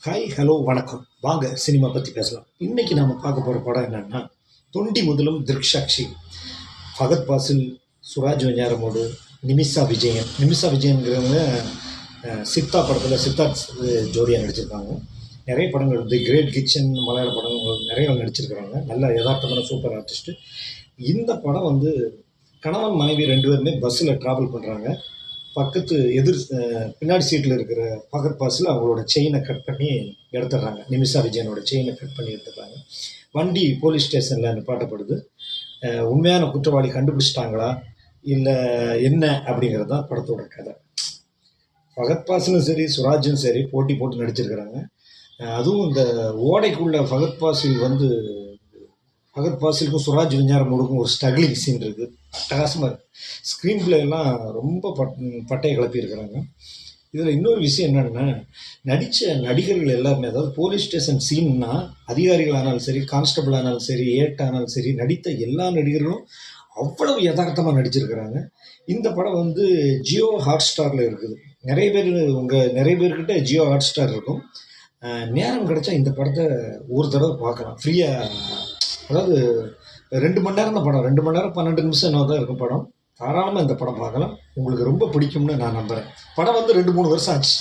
Hi hello வணக்கம். வாங்க cinema பற்றி பேசலாம். இன்னைக்கு நாம் பார்க்க போகிற படம் என்னன்னா தொண்டி முதலும் திருக்ஷாட்சி. ஃபகத் பாசில், சுராஜ் வெஞ்ஞாரமோடு, நிமிஷா விஜயன்கிறவங்க சித்தா படத்தில் சித்தார்த் ஜோடியாக நடிச்சிருக்காங்க. நிறைய படங்கள் தி கிரேட் கிச்சன் மலையாள படங்கள் நிறைய நடிச்சிருக்கிறாங்க. நல்ல யதார்த்தமான சூப்பர் ஆர்டிஸ்ட்டு. இந்த படம் வந்து கணவன் மனைவி ரெண்டு பேருமே பஸ்ஸில் ட்ராவல் பண்ணுறாங்க. பக்கத்து பின்னாடி சீட்டில் இருக்கிற ஃபகத் பாசில் அவங்களோட செயினை கட் பண்ணி எடுத்துடுறாங்க. நிமிஷா விஜயனோட செயினை கட் பண்ணி எடுத்துடுறாங்க. வண்டி போலீஸ் ஸ்டேஷனில் நிப்பாட்டப்படுது. உண்மையான குற்றவாளி கண்டுபிடிச்சிட்டாங்களா இல்லை என்ன அப்படிங்கிறது தான் படத்தோட கதை. ஃபகத் பாசிலும் சரி சுராஜும் சரி போட்டி போட்டு நடிச்சிருக்கிறாங்க. அதுவும் இந்த ஓடைக்குள்ள ஃபகத் பாசிலுக்கும் சுராஜ் வெஞ்ஞாரமோடுக்கும் ஒரு ஸ்ட்ரகிளிங் சீன் இருக்குது. அட்டகாசமாக இருக்குது. ஸ்க்ரீன் பிளே எல்லாம் ரொம்ப பட்டையை கிளப்பியிருக்கிறாங்க. இதில் இன்னொரு விஷயம் என்னென்னா, நடித்த நடிகர்கள் எல்லாருமே, அதாவது போலீஸ் ஸ்டேஷன் சீன்னா அதிகாரிகள் ஆனாலும் சரி, கான்ஸ்டபிள் ஆனாலும் சரி, ஆனாலும் சரி, நடித்த எல்லா நடிகர்களும் அவ்வளவு யதார்த்தமாக நடிச்சிருக்கிறாங்க. இந்த படம் வந்து ஜியோ ஹாட் ஸ்டாரில் இருக்குது. நிறைய பேர்கிட்ட ஜியோ ஹாட் ஸ்டார் இருக்கும். நேரம் கிடைச்சா இந்த படத்தை ஒரு தடவை பார்க்கலாம் ஃப்ரீயாக. அதாவது 2 மணி நேரம் தான் படம். 2 மணி நேரம் 12 நிமிஷம் என்ன தான் இருக்கும் படம். தாராளமாக இந்த படம் பார்க்கலாம். உங்களுக்கு ரொம்ப பிடிக்கும்னு நான் நம்புகிறேன். படம் வந்து 2-3 வருஷம் ஆச்சு.